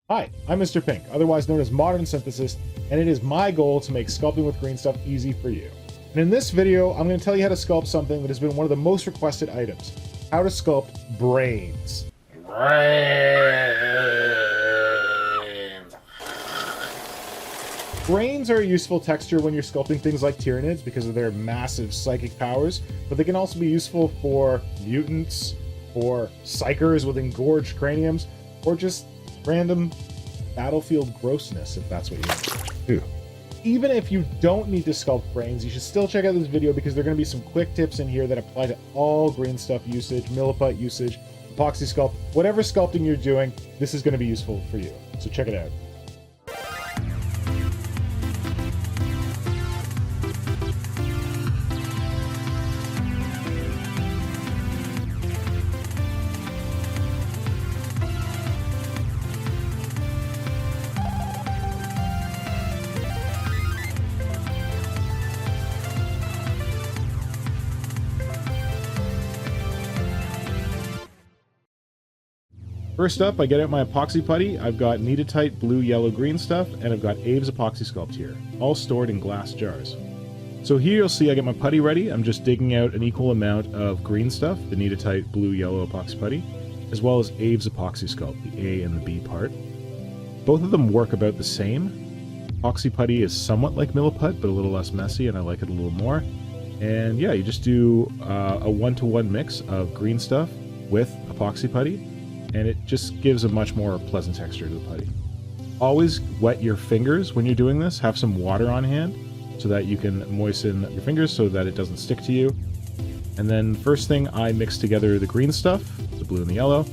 Hi, I'm Mr. Pink, otherwise known as Modern Synthesis, and it is my goal to make sculpting with Greenstuff easy for you. And in this video, I'm going to tell you how to sculpt something that has been one of the most requested items: how to sculpt brains. Brains are a useful texture when you're sculpting things like Tyranids because of their massive psychic powers, but they can also be useful for mutants, for psychers with engorged craniums, or just random battlefield grossness, if that's what you want to do. Even if you don't need to sculpt brains, you should still check out this video because there are going to be some quick tips in here that apply to all Greenstuff usage, milliput usage, epoxy sculpt, whatever sculpting you're doing, this is going to be useful for you. So check it out. First up, I get out my epoxy putty. I've got Knead-A-Tight blue, yellow, green stuff, and I've got Abe's epoxy sculpt here, all stored in glass jars. So here you'll see I get my putty ready. I'm just digging out an equal amount of green stuff, the Knead-A-Tight blue, yellow epoxy putty, as well as Abe's epoxy sculpt, the A and the B part. Both of them work about the same. Epoxy putty is somewhat like milliput, but a little less messy, and I like it a little more. And yeah, you just do a one-to-one mix of green stuff with epoxy putty, and it just gives a much more pleasant texture to the putty. Always wet your fingers when you're doing this. Have some water on hand so that you can moisten your fingers so that it doesn't stick to you. And then first thing, I mix together the green stuff, the blue and the yellow,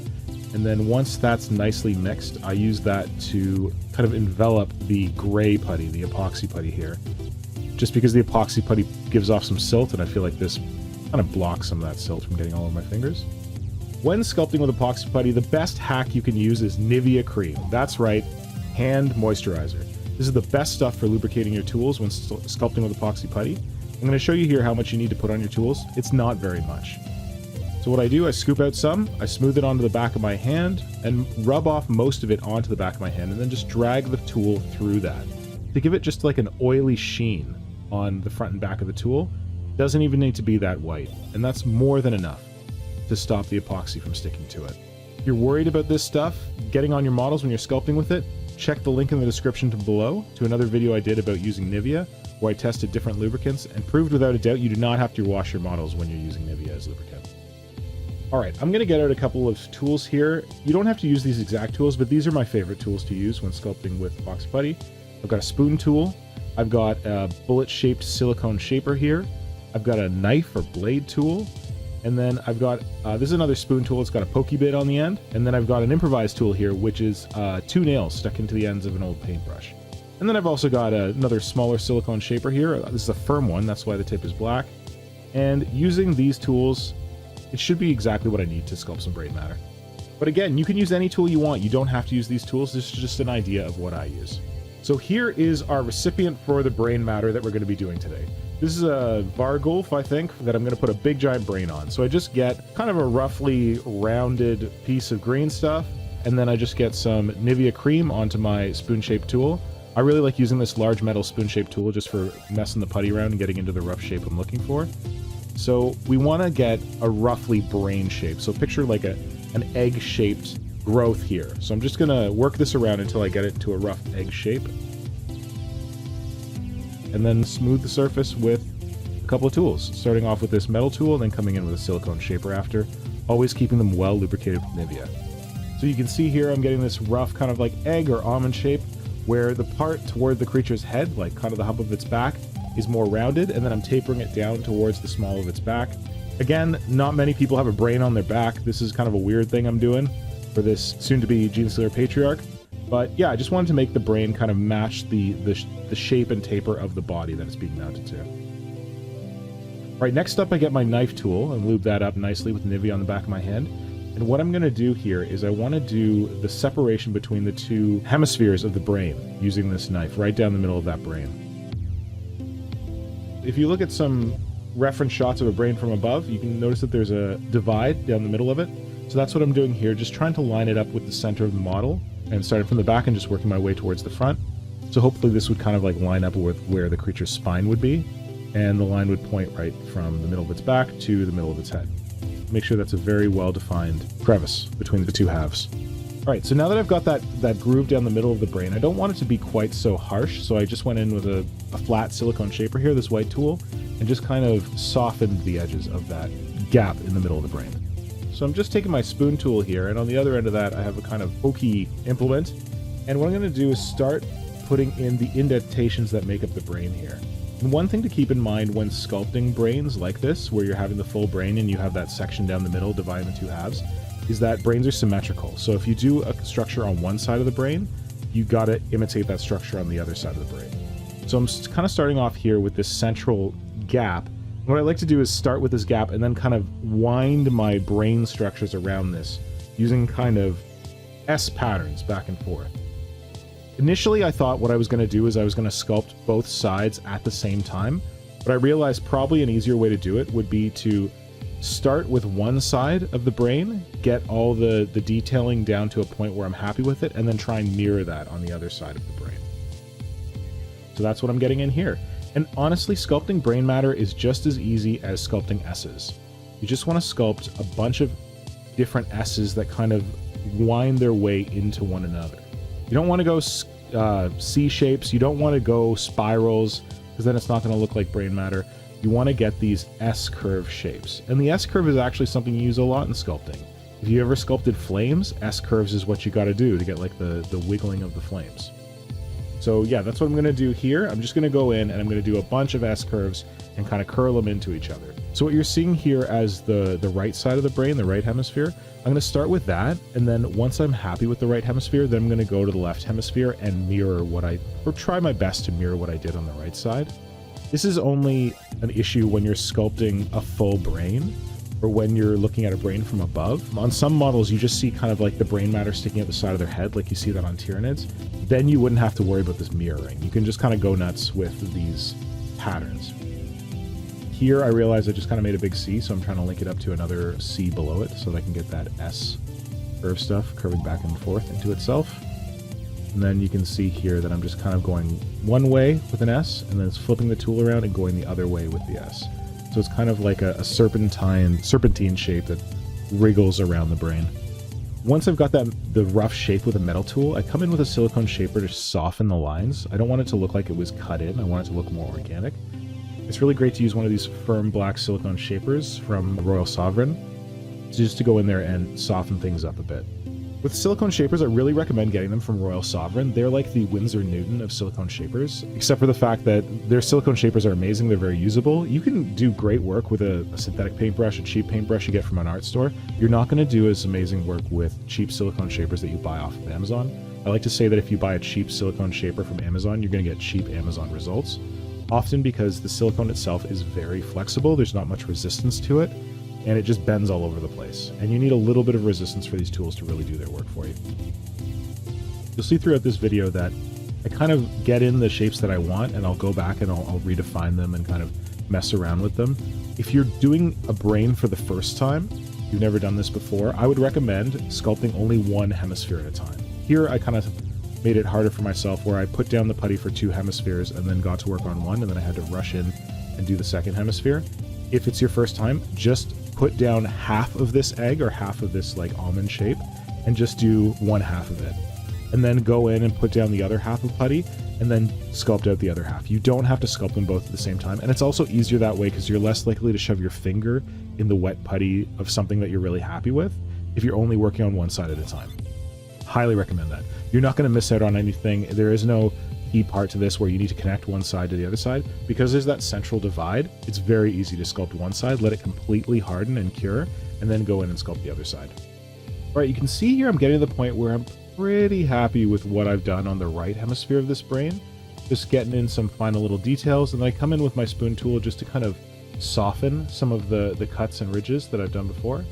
and then once that's nicely mixed, I use that to kind of envelop the gray putty, the epoxy putty here. Just because the epoxy putty gives off some silt, and I feel like this kind of blocks some of that silt from getting all over my fingers. When sculpting with epoxy putty, the best hack you can use is Nivea cream. That's right, hand moisturizer. This is the best stuff for lubricating your tools when sculpting with epoxy putty. I'm going to show you here how much you need to put on your tools. It's not very much. So what I do, I scoop out some, I smooth it onto the back of my hand, and rub off most of it onto the back of my hand, and then just drag the tool through that to give it just like an oily sheen on the front and back of the tool. Doesn't even need to be that white, and that's more than enough to stop the epoxy from sticking to it. If you're worried about this stuff, getting on your models when you're sculpting with it, check the link in the description below to another video I did about using Nivea, where I tested different lubricants and proved without a doubt you do not have to wash your models when you're using Nivea as lubricant. Alright, I'm going to get out a couple of tools here. You don't have to use these exact tools, but these are my favorite tools to use when sculpting with epoxy putty. I've got a spoon tool, I've got a bullet-shaped silicone shaper here, I've got a knife or blade tool, and then I've got, this is another spoon tool, it's got a pokey bit on the end, and then I've got an improvised tool here, which is 2 nails stuck into the ends of an old paintbrush. And then I've also got another smaller silicone shaper here. This is a firm one, that's why the tip is black. And using these tools, it should be exactly what I need to sculpt some brain matter. But again, you can use any tool you want, you don't have to use these tools, this is just an idea of what I use. So here is our recipient for the brain matter that we're going to be doing today. This is a Vargulf, I think, that I'm going to put a big giant brain on. So I just get kind of a roughly rounded piece of green stuff, and then I just get some Nivea cream onto my spoon-shaped tool. I really like using this large metal spoon-shaped tool just for messing the putty around and getting into the rough shape I'm looking for. So we want to get a roughly brain shape. So picture like an egg-shaped growth here. So I'm just going to work this around until I get it to a rough egg shape. And then smooth the surface with a couple of tools, starting off with this metal tool and then coming in with a silicone shaper after, always keeping them well lubricated with Nivea. So you can see here I'm getting this rough kind of like egg or almond shape where the part toward the creature's head, like kind of the hump of its back, is more rounded, and then I'm tapering it down towards the small of its back. Again, not many people have a brain on their back. This is kind of a weird thing I'm doing for this soon-to-be Genestealer Patriarch. But yeah, I just wanted to make the brain kind of match the shape and taper of the body that it's being mounted to. All right, next up I get my knife tool and lube that up nicely with Nivea on the back of my hand. And what I'm going to do here is I want to do the separation between the two hemispheres of the brain using this knife right down the middle of that brain. If you look at some reference shots of a brain from above, you can notice that there's a divide down the middle of it. So that's what I'm doing here, just trying to line it up with the center of the model and started from the back and just working my way towards the front. So hopefully this would kind of like line up with where the creature's spine would be, and the line would point right from the middle of its back to the middle of its head. Make sure that's a very well-defined crevice between the two halves. All right, so now that I've got that groove down the middle of the brain, I don't want it to be quite so harsh, so I just went in with a flat silicone shaper here, this white tool, and just kind of softened the edges of that gap in the middle of the brain. So I'm just taking my spoon tool here, and on the other end of that, I have a kind of pokey implement, and what I'm going to do is start putting in the indentations that make up the brain here. And one thing to keep in mind when sculpting brains like this, where you're having the full brain and you have that section down the middle dividing the two halves, is that brains are symmetrical. So if you do a structure on one side of the brain, you got to imitate that structure on the other side of the brain. So I'm kind of starting off here with this central gap. What I like to do is start with this gap and then kind of wind my brain structures around this using kind of S patterns back and forth. Initially, I thought what I was going to do is I was going to sculpt both sides at the same time, but I realized probably an easier way to do it would be to start with one side of the brain, get all the detailing down to a point where I'm happy with it, and then try and mirror that on the other side of the brain. So that's what I'm getting in here. And honestly, sculpting brain matter is just as easy as sculpting S's. You just want to sculpt a bunch of different S's that kind of wind their way into one another. You don't want to go C shapes, you don't want to go spirals, because then it's not going to look like brain matter. You want to get these S-curve shapes. And the S-curve is actually something you use a lot in sculpting. If you ever sculpted flames, S-curves is what you got to do to get like the wiggling of the flames. So yeah, that's what I'm going to do here. I'm just going to go in and I'm going to do a bunch of S-curves and kind of curl them into each other. So what you're seeing here as the right side of the brain, the right hemisphere, I'm going to start with that. And then once I'm happy with the right hemisphere, then I'm going to go to the left hemisphere and mirror or try my best to mirror what I did on the right side. This is only an issue when you're sculpting a full brain or when you're looking at a brain from above. On some models, you just see kind of like the brain matter sticking out the side of their head, like you see that on Tyranids. Then you wouldn't have to worry about this mirroring. You can just kind of go nuts with these patterns. Here, I realize I just kind of made a big C, so I'm trying to link it up to another C below it so that I can get that S curve stuff curving back and forth into itself. And then you can see here that I'm just kind of going one way with an S, and then it's flipping the tool around and going the other way with the S. So it's kind of like a serpentine shape that wriggles around the brain. Once I've got the rough shape with a metal tool, I come in with a silicone shaper to soften the lines. I don't want it to look like it was cut in. I want it to look more organic. It's really great to use one of these firm black silicone shapers from Royal Sovereign, just to go in there and soften things up a bit. With silicone shapers, I really recommend getting them from Royal Sovereign. They're like the Winsor Newton of silicone shapers, except for the fact that their silicone shapers are amazing. They're very usable. You can do great work with a synthetic paintbrush, a cheap paintbrush you get from an art store. You're not going to do as amazing work with cheap silicone shapers that you buy off of Amazon. I like to say that if you buy a cheap silicone shaper from Amazon, you're going to get cheap Amazon results. Often because the silicone itself is very flexible, there's not much resistance to it, and it just bends all over the place. And you need a little bit of resistance for these tools to really do their work for you. You'll see throughout this video that I kind of get in the shapes that I want, and I'll go back and I'll redefine them and kind of mess around with them. If you're doing a brain for the first time, you've never done this before, I would recommend sculpting only one hemisphere at a time. Here I kind of made it harder for myself where I put down the putty for two hemispheres and then got to work on one, and then I had to rush in and do the second hemisphere. If it's your first time, just put down half of this egg or half of this like almond shape and just do one half of it. And then go in and put down the other half of putty and then sculpt out the other half. You don't have to sculpt them both at the same time. And it's also easier that way because you're less likely to shove your finger in the wet putty of something that you're really happy with if you're only working on one side at a time. Highly recommend that. You're not going to miss out on anything. There is no key part to this where you need to connect one side to the other side. Because there's that central divide, it's very easy to sculpt one side, let it completely harden and cure, and then go in and sculpt the other side. All right, you can see here I'm getting to the point where I'm pretty happy with what I've done on the right hemisphere of this brain. Just getting in some final little details, and then I come in with my spoon tool just to kind of soften some of the cuts and ridges that I've done before.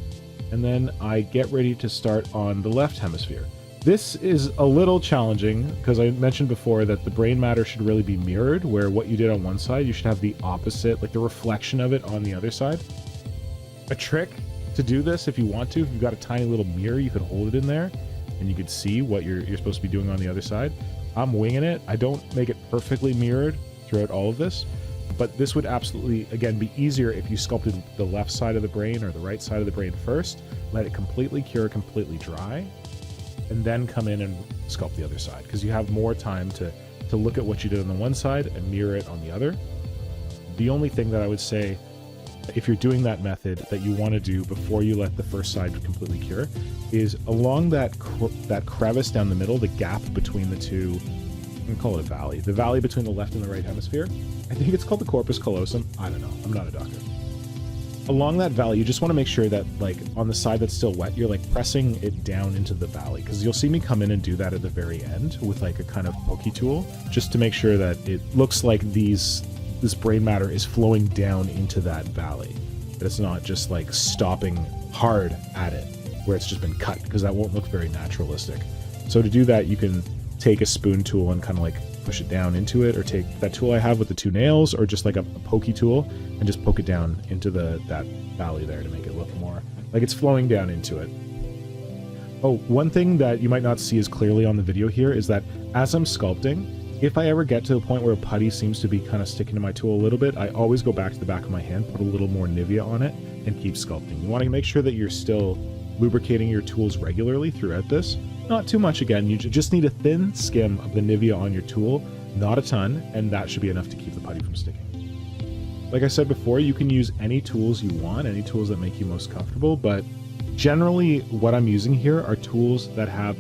And then I get ready to start on the left hemisphere. This is a little challenging because I mentioned before that the brain matter should really be mirrored, where what you did on one side, you should have the opposite, like the reflection of it on the other side. A trick to do this, if you want to, if you've got a tiny little mirror, you could hold it in there and you could see what you're supposed to be doing on the other side. I'm winging it. I don't make it perfectly mirrored throughout all of this, but this would absolutely, again, be easier if you sculpted the left side of the brain or the right side of the brain first, let it completely cure, completely dry, and then come in and sculpt the other side, because you have more time to look at what you did on the one side and mirror it on the other. The only thing that I would say, if you're doing that method, that you want to do before you let the first side completely cure, is along that crevice down the middle, the gap between the two, I'm gonna call it a valley, the valley between the left and the right hemisphere. I think it's called the corpus callosum. I don't know. I'm not a doctor. Along that valley, you just want to make sure that, like, on the side that's still wet, you're like pressing it down into the valley, because you'll see me come in and do that at the very end with like a kind of pokey tool, just to make sure that it looks like this brain matter is flowing down into that valley, that it's not just like stopping hard at it where it's just been cut, because that won't look very naturalistic. So to do that, you can take a spoon tool and kind of like push it down into it, or take that tool I have with the 2 nails, or just like a pokey tool and just poke it down into that valley there to make it look more like it's flowing down into it. Oh, one thing that you might not see as clearly on the video here is that as I'm sculpting, if I ever get to the point where a putty seems to be kind of sticking to my tool a little bit, I always go back to the back of my hand, put a little more Nivea on it, and keep sculpting. You want to make sure that you're still lubricating your tools regularly throughout this. Not too much, again, you just need a thin skim of the Nivea on your tool, not a ton, and that should be enough to keep the putty from sticking. Like I said before, you can use any tools you want, any tools that make you most comfortable, but generally what I'm using here are tools that have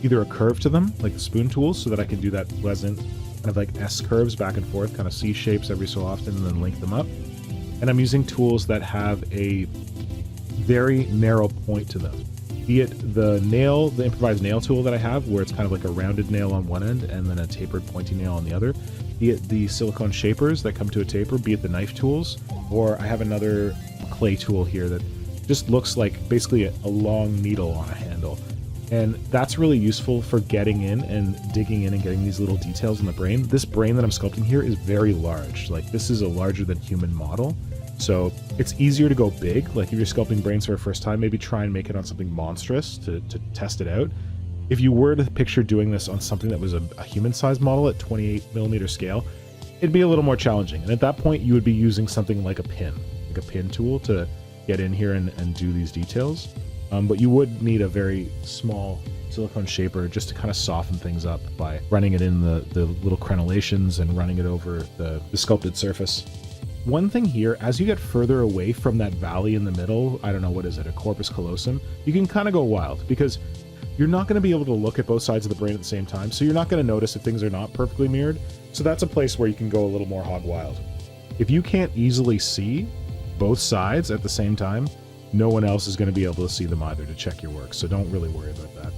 either a curve to them, like the spoon tools, so that I can do that pleasant kind of like S curves back and forth, kind of C shapes every so often, and then link them up. And I'm using tools that have a very narrow point to them. Be it the improvised nail tool that I have, where it's kind of like a rounded nail on one end and then a tapered pointy nail on the other. Be it the silicone shapers that come to a taper, be it the knife tools, or I have another clay tool here that just looks like basically a long needle on a handle. And that's really useful for getting in and digging in and getting these little details in the brain. This brain that I'm sculpting here is very large. Like, this is a larger than human model. So it's easier to go big. Like if you're sculpting brains for the first time, maybe try and make it on something monstrous to test it out. If you were to picture doing this on something that was a human-sized model at 28mm scale, it'd be a little more challenging. And at that point, you would be using something like a pin tool to get in here and do these details. But you would need a very small silicone shaper just to kind of soften things up by running it in the little crenellations and running it over the sculpted surface. One thing here, as you get further away from that valley in the middle, I don't know, what is it, a corpus callosum, you can kind of go wild, because you're not going to be able to look at both sides of the brain at the same time, so you're not going to notice if things are not perfectly mirrored. So that's a place where you can go a little more hog wild. If you can't easily see both sides at the same time, no one else is going to be able to see them either to check your work, so don't really worry about that.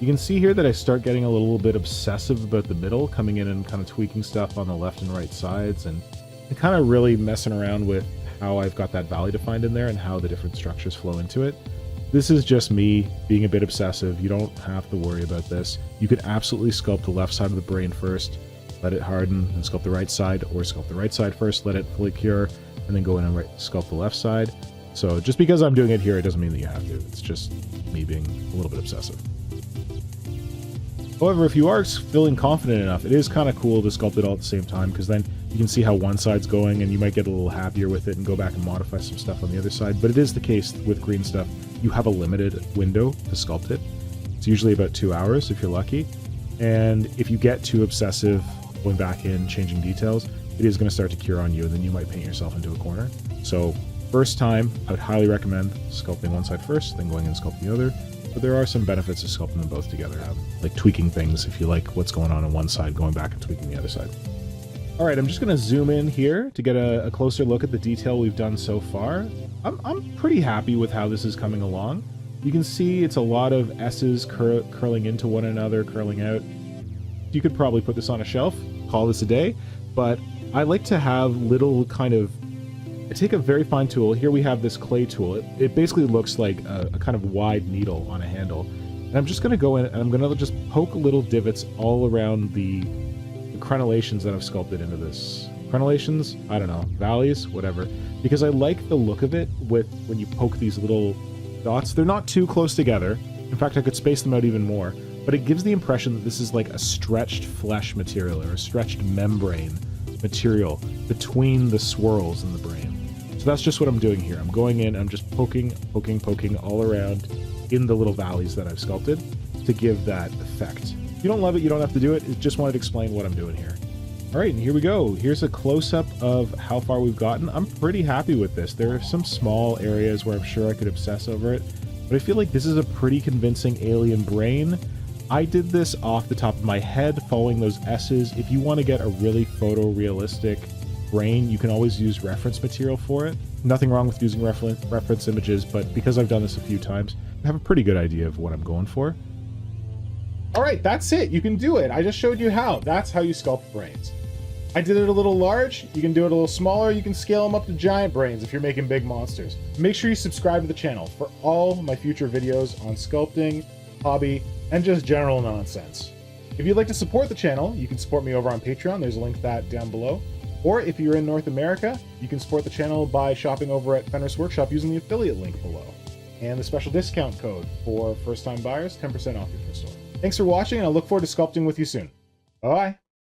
You can see here that I start getting a little bit obsessive about the middle, coming in and kind of tweaking stuff on the left and right sides, and kind of really messing around with how I've got that valley defined in there and how the different structures flow into it. This is just me being a bit obsessive. You don't have to worry about this. You could absolutely sculpt the left side of the brain first, let it harden, and sculpt the right side, or sculpt the right side first, let it fully cure, and then go in and sculpt the left side. So just because I'm doing it here, it doesn't mean that you have to. It's just me being a little bit obsessive. However, if you are feeling confident enough, it is kind of cool to sculpt it all at the same time, because then you can see how one side's going and you might get a little happier with it and go back and modify some stuff on the other side. But it is the case with Greenstuff, you have a limited window to sculpt it. It's usually about 2 hours if you're lucky. And if you get too obsessive going back in, changing details, it is going to start to cure on you, and then you might paint yourself into a corner. So first time, I would highly recommend sculpting one side first, then going and sculpting the other. But there are some benefits to sculpting them both together, like tweaking things if you like what's going on one side, going back and tweaking the other side. All right, I'm just going to zoom in here to get a closer look at the detail we've done so far. I'm pretty happy with how this is coming along. You can see it's a lot of S's curling into one another, curling out. You could probably put this on a shelf, call this a day, but I like to have little kind of, I take a very fine tool. Here we have this clay tool. It basically looks like a kind of wide needle on a handle. And I'm just going to go in and I'm going to just poke little divots all around the crenellations that I've sculpted into this. Crenellations? I don't know. Valleys? Whatever. Because I like the look of it with when you poke these little dots. They're not too close together. In fact, I could space them out even more, but it gives the impression that this is like a stretched flesh material or a stretched membrane material between the swirls in the brain. So that's just what I'm doing here. I'm going in, I'm just poking all around in the little valleys that I've sculpted to give that effect. If you don't love it, you don't have to do it. I just wanted to explain what I'm doing here. All right, and here we go. Here's a close-up of how far we've gotten. I'm pretty happy with this. There are some small areas where I'm sure I could obsess over it, but I feel like this is a pretty convincing alien brain. I did this off the top of my head, following those S's. If you want to get a really photorealistic brain, you can always use reference material for it. Nothing wrong with using reference images, but because I've done this a few times, I have a pretty good idea of what I'm going for. All right, that's it. You can do it. I just showed you how. That's how you sculpt brains. I did it a little large. You can do it a little smaller. You can scale them up to giant brains if you're making big monsters. Make sure you subscribe to the channel for all my future videos on sculpting, hobby, and just general nonsense. If you'd like to support the channel, you can support me over on Patreon. There's a link to that down below. Or if you're in North America, you can support the channel by shopping over at Fenris Workshop using the affiliate link below. And the special discount code for first-time buyers, 10% off your first order. Thanks for watching, and I look forward to sculpting with you soon. Bye-bye.